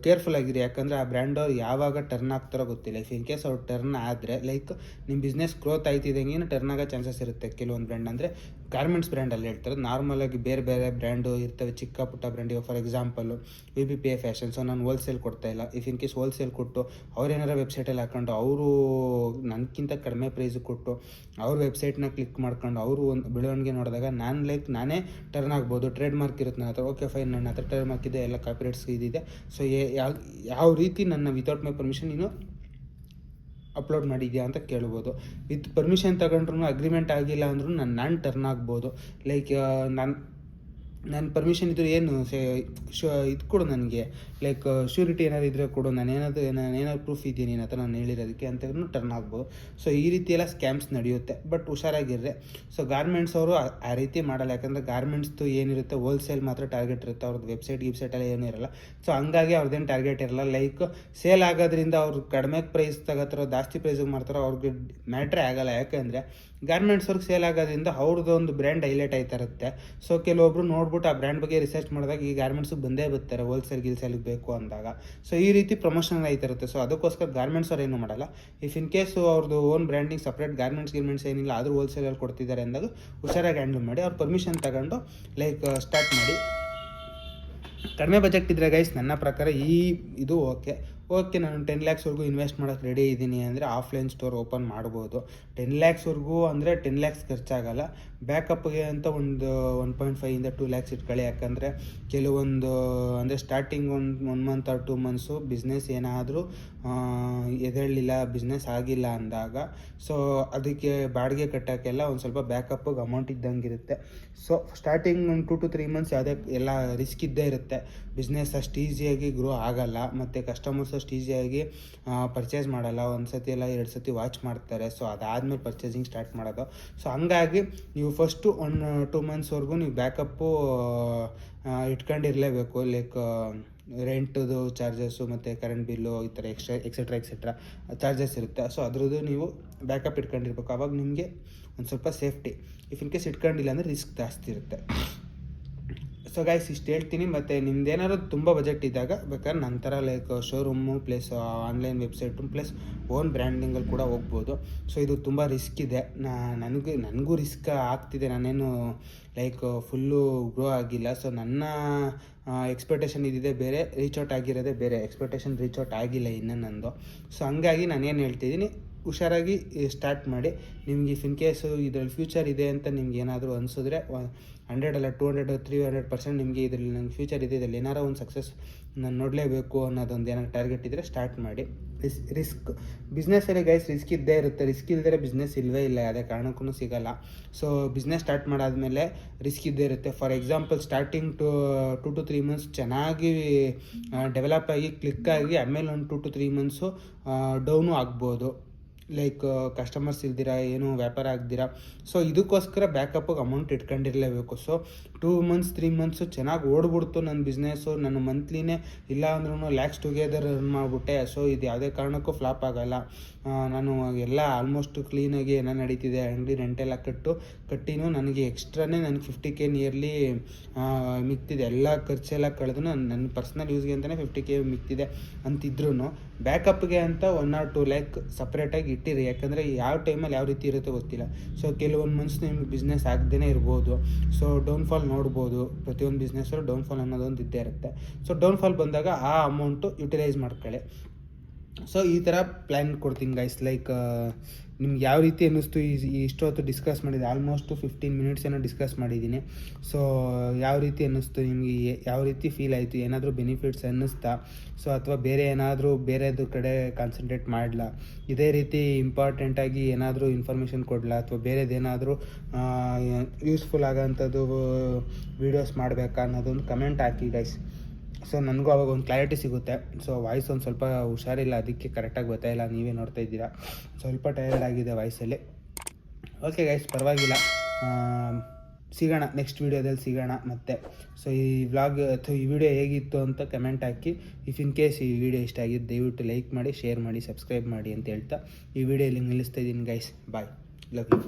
ಕೇರ್ಫುಲ್ ಆಗಿರಿ. ಯಾಕಂದರೆ ಆ ಬ್ರ್ಯಾಂಡ್ ಅವ್ರು ಯಾವಾಗ ಟರ್ನ್ ಆಗ್ತಾರೋ ಗೊತ್ತಿಲ್ಲ. ಇಫ್ ಇನ್ ಕೇಸ್ ಅವ್ರು ಟರ್ನ್ ಆದರೆ ಲೈಕ್ ನಿಮ್ಮ ಬಿಸ್ನೆಸ್ ಗ್ರೋತ್ ಆಯ್ತಿದ್ದಂಗೆ ಟರ್ನ್ ಆಗೋ ಚಾನ್ಸಸ್ ಇರುತ್ತೆ. ಕೆಲವೊಂದು ಬ್ರ್ಯಾಂಡ್ ಅಂದರೆ ಗಾರ್ಮೆಂಟ್ಸ್ ಬ್ರ್ಯಾಂಡಲ್ಲಿ ಹೇಳ್ತಾರೆ, ನಾರ್ಮಲಾಗಿ ಬೇರೆ ಬೇರೆ ಬ್ರ್ಯಾಂಡು ಇರ್ತವೆ, ಚಿಕ್ಕ ಪುಟ್ಟ ಬ್ರ್ಯಾಂಡ್. ಇವಾಗ for example VBPA fashion, so ನಾನು ಹೋಲ್ಸೇಲ್ ಕೊಡ್ತಾಯಿಲ್ಲ. ಇಫ್ ಇನ್ ಕೇಸ್ ಹೋಲ್ಸೇಲ್ ಕೊಟ್ಟು ಅವ್ರೇನಾರ ವೆಬ್ಸೈಟಲ್ಲಿ ಹಾಕೊಂಡು ಅವರು ನನಗಿಂತ ಕಡಿಮೆ ಪ್ರೈಸ್ ಕೊಟ್ಟು ಅವ್ರ ವೆಬ್ಸೈಟ್ನ ಕ್ಲಿಕ್ ಮಾಡ್ಕೊಂಡು ಅವರು ಒಂದು ಬೆಳವಣಿಗೆ ನೋಡಿದಾಗ ನಾನೇ ಟರ್ನ್ ಆಗ್ಬೋದು. ಟ್ರೇಡ್ ಮಾರ್ಕ್ ಇರುತ್ತೆ ನನ್ನ ಹತ್ರ, ಓಕೆ ಫೈನ್, ನನ್ನ ಹತ್ರ ಟ್ರೇಡ್ ಮಾರ್ಕ್ ಇದೆ, ಎಲ್ಲ ಕಾಪಿರೈಟ್ಸ್ ಇದಿದೆ. ಸೊ ಯಾವ ರೀತಿ ನನ್ನ ವಿತೌಟ್ ಮೈ ಪರ್ಮಿಷನ್ ನೀನು ಅಪ್ಲೋಡ್ ಮಾಡಿದ್ಯಾ ಅಂತ ಕೇಳ್ಬೋದು. ವಿತ್ ಪರ್ಮಿಷನ್ ತಗೊಂಡ್ರು ಅಗ್ರಿಮೆಂಟ್ ಆಗಿಲ್ಲ ಅಂದ್ರೂ ನಾನು ಟರ್ನ್ ಆಗ್ಬೋದು. ಲೈಕ್ ನಾನು ಪರ್ಮಿಷನ್ ಇದ್ದರೆ ಏನು ಇದು ಕೊಡು ನನಗೆ, ಲೈಕ್ ಶ್ಯೂರಿಟಿ ಏನಾದ್ರು ಇದ್ದರೆ ಕೊಡು, ನಾನೇನಾದ್ರು ಪ್ರೂಫ್ ಇದೆಯಾ ನಿನ್ನ ಹತ್ರ ನಾನು ಹೇಳಿರೋದಕ್ಕೆ ಅಂತ ಟರ್ನ್ ಆಗ್ಬೋದು. ಸೊ ಈ ರೀತಿ ಎಲ್ಲ ಸ್ಕ್ಯಾಮ್ಸ್ ನಡೆಯುತ್ತೆ, ಬಟ್ ಹುಷಾರಾಗಿರ್ರೆ. ಸೊ ಗಾರ್ಮೆಂಟ್ಸ್ ಅವರು ಆ ರೀತಿ ಮಾಡಲ್ಲ. ಯಾಕಂದರೆ ಗಾರ್ಮೆಂಟ್ಸ್ದು ಏನಿರುತ್ತೆ ಹೋಲ್ಸೇಲ್ ಮಾತ್ರ ಟಾರ್ಗೆಟ್ ಇರುತ್ತೆ, ಅವ್ರದ್ದು ವೆಬ್ಸೈಟೆಲ್ಲ ಏನೂ ಇರಲ್ಲ. ಸೊ ಹಂಗಾಗಿ ಅವ್ರದ್ದೇನು ಟಾರ್ಗೆಟ್ ಇರಲ್ಲ. ಲೈಕ್ ಸೇಲ್ ಆಗೋದ್ರಿಂದ ಅವ್ರು ಕಡಿಮೆ ಪ್ರೈಸ್ ತಗೋತಾರೋ ಜಾಸ್ತಿ ಪ್ರೈಸಿಗೆ ಮಾಡ್ತಾರೋ ಅವ್ರಿಗೆ ಮ್ಯಾಟ್ರೇ ಆಗೋಲ್ಲ. ಯಾಕೆಂದರೆ ಗಾರ್ಮೆಂಟ್ಸ್ ಅವ್ರಿಗೆ ಸೇಲ್ ಆಗೋದ್ರಿಂದ ಅವ್ರದ್ದು ಒಂದು ಬ್ರ್ಯಾಂಡ್ ಹೈಲೈಟ್ ಆಯ್ತಾ ಇರುತ್ತೆ. ಸೊ ಕೆಲವೊಬ್ರು ನೋಡ್ಬಿಟ್ಟು ಆ ಬ್ರ್ಯಾಂಡ್ ಬಗ್ಗೆ ರಿಸರ್ಚ್ ಮಾಡಿದಾಗ ಈ ಗಾರ್ಮೆಂಟ್ಸಿಗೆ ಬಂದೇ ಬರ್ತಾರೆ ಹೋಲ್ಸೇಲ್ಗೆ ಬೇಕು ಅಂದಾಗ. ಸೊ ಈ ರೀತಿ ಪ್ರಮೋಷನ್ ಆಯ್ತಿರುತ್ತೆ. ಸೊ ಅದಕ್ಕೋಸ್ಕರ ಗಾರ್ಮೆಂಟ್ಸ್ ಅವ್ರು ಏನೂ ಮಾಡಲ್ಲ. ಇಫ್ ಇನ್ ಕೇಸು ಅವ್ರದ್ದು ಓನ್ ಬ್ರ್ಯಾಂಡಿಂಗ್ ಸಪ್ರೇಟ್ ಗಿರ್ಮೆಂಟ್ಸ್ ಏನಿಲ್ಲ ಆದರೂ ಹೋಲ್ಸೇಲಲ್ಲಿ ಕೊಡ್ತಿದ್ದಾರೆ ಅಂದಾಗ ಹುಷಾರಾಗಿ ಹ್ಯಾಂಡಲ್ ಮಾಡಿ. ಅವ್ರ ಪರ್ಮಿಷನ್ ತಗೊಂಡು ಲೈಕ್ ಸ್ಟಾರ್ಟ್ ಮಾಡಿ. ಕಡಿಮೆ ಬಜೆಟ್ ಇದ್ದರೆ ಗೈಸ್ ನನ್ನ ಪ್ರಕಾರ ಇದು ಓಕೆ ನಾನು 10 lakhsವರೆಗೂ ಇನ್ವೆಸ್ಟ್ ಮಾಡೋಕ್ಕೆ ರೆಡಿ ಇದ್ದೀನಿ ಅಂದರೆ ಆಫ್ಲೈನ್ ಸ್ಟೋರ್ ಓಪನ್ ಮಾಡ್ಬೋದು. 10 lakhsವರೆಗೂ ಅಂದರೆ 10 lakhs ಖರ್ಚಾಗಲ್ಲ. ಬ್ಯಾಕಪ್ಗೆ ಅಂತ ಒಂದು 1.5 2 lakhs ಇಟ್ಕೊಳ್ಳಿ. ಯಾಕಂದರೆ ಕೆಲವೊಂದು ಅಂದರೆ starting 1 month or 2 months business ಏನಾದರೂ ಎದ್ದೇಳಲಿಲ್ಲ, ಬಿಸ್ನೆಸ್ ಆಗಿಲ್ಲ ಅಂದಾಗ ಸೊ ಅದಕ್ಕೆ ಬಾಡಿಗೆ ಕಟ್ಟೋಕ್ಕೆಲ್ಲ ಒಂದು ಸ್ವಲ್ಪ ಬ್ಯಾಕಪ್ಪಿಗೆ ಅಮೌಂಟ್ ಇದ್ದಂಗೆ ಇರುತ್ತೆ. ಸೊ ಸ್ಟಾರ್ಟಿಂಗ್ ಒಂದು 2 to 3 ಮಂತ್ಸ್ ಯಾವುದೇ ಎಲ್ಲ ರಿಸ್ಕ್ ಇದ್ದೇ ಇರುತ್ತೆ. ಬಿಸ್ನೆಸ್ ಅಷ್ಟು ಈಸಿಯಾಗಿ ಗ್ರೋ ಆಗಲ್ಲ, ಮತ್ತು ಕಸ್ಟಮರ್ಸ್ ಅಷ್ಟು ಈಸಿಯಾಗಿ ಪರ್ಚೇಸ್ ಮಾಡಲ್ಲ. ಒಂದು ಸತಿ ಎಲ್ಲ 2 ಸತಿ ವಾಚ್ ಮಾಡ್ತಾರೆ. ಸೊ ಅದಾದಮೇಲೆ ಪರ್ಚೇಸಿಂಗ್ ಸ್ಟಾರ್ಟ್ ಮಾಡೋದು. ಸೊ ಹಂಗಾಗಿ ನೀವು ಫಸ್ಟು 1-2 ಮಂತ್ಸ್ವರೆಗೂ ನೀವು ಬ್ಯಾಕಪ್ಪು ಇಟ್ಕೊಂಡಿರಲೇಬೇಕು. ಲೈಕ್ ರೆಂಟದು ಚಾರ್ಜಸ್ಸು ಮತ್ತು ಕರೆಂಟ್ ಬಿಲ್ಲು ಈ ಥರ ಎಕ್ಸೆಟ್ರಾ ಚಾರ್ಜಸ್ ಇರುತ್ತೆ. ಸೊ ಅದ್ರದ್ದು ನೀವು ಬ್ಯಾಕಪ್ ಇಟ್ಕೊಂಡಿರ್ಬೇಕು. ಆವಾಗ ನಿಮಗೆ ಒಂದು ಸ್ವಲ್ಪ ಸೇಫ್ಟಿ. ಇಫ್ ಇನ್ ಕೇಸ್ ಇಟ್ಕೊಂಡಿಲ್ಲ ಅಂದರೆ ರಿಸ್ಕ್ ಜಾಸ್ತಿ ಇರುತ್ತೆ. ಸೊ ಗೈಸ್ ಇಷ್ಟು ಹೇಳ್ತೀನಿ. ಮತ್ತು ನಿಮ್ದೇನಾದ್ರು ತುಂಬ ಬಜೆಟ್ ಇದ್ದಾಗ ಬೇಕಾದ್ರೆ ನಂತರ like showroom plus online website plus own ಬ್ರ್ಯಾಂಡಿಂಗಲ್ಲಿ ಕೂಡ ಹೋಗ್ಬೋದು. ಸೊ ಇದು ತುಂಬ ರಿಸ್ಕ್ ಇದೆ. ನನಗೂ ರಿಸ್ಕ್ ಆಗ್ತಿದೆ. ನಾನೇನು ಲೈಕ್ ಫುಲ್ಲು ಗ್ರೋ ಆಗಿಲ್ಲ. ಸೊ ನನ್ನ ಎಕ್ಸ್ಪೆಕ್ಟೇಷನ್ ಇದ್ದಿದೆ ಬೇರೆ, ರೀಚ್ ಔಟ್ ಆಗಿರೋದೇ ಬೇರೆ. ಎಕ್ಸ್ಪೆಕ್ಟೇಷನ್ ರೀಚ್ ಔಟ್ ಆಗಿಲ್ಲ ಇನ್ನೂ ನಂದು. ಸೊ ಹಂಗಾಗಿ ನಾನೇನು ಹೇಳ್ತಿದ್ದೀನಿ, ಹುಷಾರಾಗಿ ಸ್ಟಾರ್ಟ್ ಮಾಡಿ. ನಿಮ್ಗೆ ಇಫ್ ಇನ್ ಕೇಸು ಇದರಲ್ಲಿ ಫ್ಯೂಚರ್ ಇದೆ ಅಂತ ನಿಮ್ಗೆ ಏನಾದರೂ ಅನಿಸಿದ್ರೆ 100 ಅಲ್ಲ 200 300% ನಿಮಗೆ ಇದರಲ್ಲಿ ನಂಗೆ ಫ್ಯೂಚರ್ ಇದೆ, ಇದರಲ್ಲಿ ಏನಾರೋ ಒಂದು ಸಕ್ಸಸ್ ನಾನು ನೋಡಲೇಬೇಕು ಅನ್ನೋದೊಂದು ಏನಾದ್ರು ಟಾರ್ಗೆಟ್ ಇದ್ದರೆ ಸ್ಟಾರ್ಟ್ ಮಾಡಿ. ರಿಸ್ಕ್ ಬಿಸ್ನೆಸ್ಸಲ್ಲಿ ಗೈಸ್ ರಿಸ್ಕ್ ಇದ್ದೇ ಇರುತ್ತೆ. ರಿಸ್ಕ್ ಇಲ್ಲದೇ ಬಿಸ್ನೆಸ್ ಇಲ್ಲವೇ ಇಲ್ಲ, ಯಾವುದೇ ಕಾರಣಕ್ಕೂ ಸಿಗೋಲ್ಲ. ಸೊ ಬಿಸ್ನೆಸ್ ಸ್ಟಾರ್ಟ್ ಮಾಡಾದಮೇಲೆ ರಿಸ್ಕ್ ಇದ್ದೇ ಇರುತ್ತೆ. For example starting 2 to 3 months ಚೆನ್ನಾಗಿ ಡೆವಲಪ್ ಆಗಿ ಕ್ಲಿಕ್ ಆಗಿ ಆಮೇಲೆ ಒಂದು 2 to 3 ಮಂತ್ಸು ಡೌನು ಆಗ್ಬೋದು. ಲೈಕ್ ಕಸ್ಟಮರ್ಸ್ ಇಲ್ದಿರ ಏನು ವ್ಯಾಪಾರ ಆಗ್ದಿರ. ಸೊ ಇದಕ್ಕೋಸ್ಕರ ಬ್ಯಾಕಪ್ಪಿಗೆ ಅಮೌಂಟ್ ಇಟ್ಕೊಂಡಿರಲೇಬೇಕು. ಸೊ 2 ಮಂತ್ಸ್ 3 ಮಂತ್ಸು ಚೆನ್ನಾಗಿ ಓಡ್ಬಿಡ್ತು ನನ್ನ ಬಿಸ್ನೆಸ್ಸು, ನನ್ನ ಮಂತ್ಲಿನೇ ಇಲ್ಲ ಅಂದ್ರೂ ಲ್ಯಾಕ್ಸ್ ಟುಗೆದರ್ ರನ್ ಮಾಡಿಬಿಟ್ಟೆ. ಸೊ ಇದು ಯಾವುದೇ ಕಾರಣಕ್ಕೂ ಫ್ಲಾಪ್ ಆಗೋಲ್ಲ. ನಾನು ಎಲ್ಲ ಆಲ್ಮೋಸ್ಟ್ ಕ್ಲೀನಾಗಿ ಏನೋ ನಡೀತಿದೆ. ಅಂಗಡಿ ರೆಂಟೆಲ್ಲ ಕಟ್ಟಿನೂ ನನಗೆ ಎಕ್ಸ್ಟ್ರಾನೇ ನನಗೆ 50K ನಿಯರ್ಲಿ ಮಿಕ್ತಿದೆ. ಎಲ್ಲ ಖರ್ಚೆಲ್ಲ ಕಳೆದು ನನ್ನ ಪರ್ಸ್ನಲ್ ಯೂಸ್ಗೆ ಅಂತಲೇ 50K ಮಿಕ್ತಿದೆ ಅಂತಿದ್ರೂ ಬ್ಯಾಕಪ್ಗೆ ಅಂತ 1 or 2 lakh ಸಪ್ರೇಟಾಗಿ ಇಟ್ಟಿರಿ. ಯಾಕಂದರೆ ಯಾವ ಟೈಮಲ್ಲಿ ಯಾವ ರೀತಿ ಇರುತ್ತೋ ಗೊತ್ತಿಲ್ಲ. ಸೊ ಕೆಲವೊಂದು ಮಂತ್ಸ್ ನಿಮ್ಗೆ ಬಿಸ್ನೆಸ್ ಆಗದೇ ಇರ್ಬೋದು. ಸೊ ಡೌನ್ಫಾಲ್ ನೋಡ್ಬೋದು. ಪ್ರತಿಯೊಂದು ಬಿಸ್ನೆಸ್ಸಲ್ಲೂ ಡೌನ್ಫಾಲ್ ಅನ್ನೋದೊಂದು ಇದ್ದೇ ಇರುತ್ತೆ. ಸೊ ಡೌನ್ಫಾಲ್ ಬಂದಾಗ ಆ ಅಮೌಂಟು ಯುಟಿಲೈಸ್ ಮಾಡ್ಕೊಳ್ಳಿ. ಸೊ ಈ ಥರ ಪ್ಲ್ಯಾನ್ ಕೊಡ್ತೀನಿ ಗೈಸ್. ಲೈಕ್ ನಿಮ್ಗೆ ಯಾವ ರೀತಿ ಅನ್ನಿಸ್ತು ಇಷ್ಟೊತ್ತು ಡಿಸ್ಕಸ್ ಮಾಡಿದೆ. ಆಲ್ಮೋಸ್ಟ್ 15 ಮಿನಿಟ್ಸ್ ಏನೋ ಡಿಸ್ಕಸ್ ಮಾಡಿದ್ದೀನಿ. ಸೊ ಯಾವ ರೀತಿ ಅನ್ನಿಸ್ತು ನಿಮಗೆ, ಯಾವ ರೀತಿ ಫೀಲ್ ಆಯಿತು, ಏನಾದರೂ ಬೆನಿಫಿಟ್ಸ್ ಅನ್ನಿಸ್ತಾ, ಸೊ ಅಥವಾ ಬೇರೆ ಏನಾದರೂ ಬೇರೆದು ಕಡೆ ಕಾನ್ಸಂಟ್ರೇಟ್ ಮಾಡಲಾ, ಇದೇ ರೀತಿ ಇಂಪಾರ್ಟೆಂಟಾಗಿ ಏನಾದರೂ ಇನ್ಫಾರ್ಮೇಷನ್ ಕೊಡಲಾ, ಅಥವಾ ಬೇರೆದೇನಾದರೂ ಯೂಸ್ಫುಲ್ ಆಗೋಂಥದ್ದು ವೀಡಿಯೋಸ್ ಮಾಡಬೇಕಾ ಅನ್ನೋದೊಂದು ಕಮೆಂಟ್ ಹಾಕಿ ಗೈಸ್. ಸೊ ನನಗೂ ಅವಾಗ ಒಂದು ಕ್ಲಾರಿಟಿ ಸಿಗುತ್ತೆ. ಸೊ ವಾಯ್ಸ್ ಒಂದು ಸ್ವಲ್ಪ ಹುಷಾರಿಲ್ಲ, ಅದಕ್ಕೆ ಕರೆಕ್ಟಾಗಿ ಗೊತ್ತಾಯಿಲ್ಲ. ನೀವೇ ನೋಡ್ತಾ ಇದ್ದೀರಾ, ಸ್ವಲ್ಪ ಟಯರ್ಡ್ ಆಗಿದೆ ವಾಯ್ಸಲ್ಲಿ. ಓಕೆ ಗೈಸ್, ಪರವಾಗಿಲ್ಲ. ಸಿಗೋಣ ನೆಕ್ಸ್ಟ್ ವೀಡಿಯೋದಲ್ಲಿ ಸಿಗೋಣ ಮತ್ತೆ. ಸೊ ಈ ವ್ಲಾಗ್ ಅಥವಾ ಈ ವಿಡಿಯೋ ಹೇಗಿತ್ತು ಅಂತ comment hockey. If in case ಈ ವಿಡಿಯೋ ಇಷ್ಟ ಆಗಿದ್ದು ದಯವಿಟ್ಟು ಲೈಕ್ ಮಾಡಿ, ಶೇರ್ ಮಾಡಿ, ಸಬ್ಸ್ಕ್ರೈಬ್ ಮಾಡಿ ಅಂತ ಹೇಳ್ತಾ ಈ ವಿಡಿಯೋ ಇಲ್ಲಿ ನಿಲ್ಲಿಸ್ತಾ ಇದ್ದೀನಿ ಗೈಸ್. Bye, love you.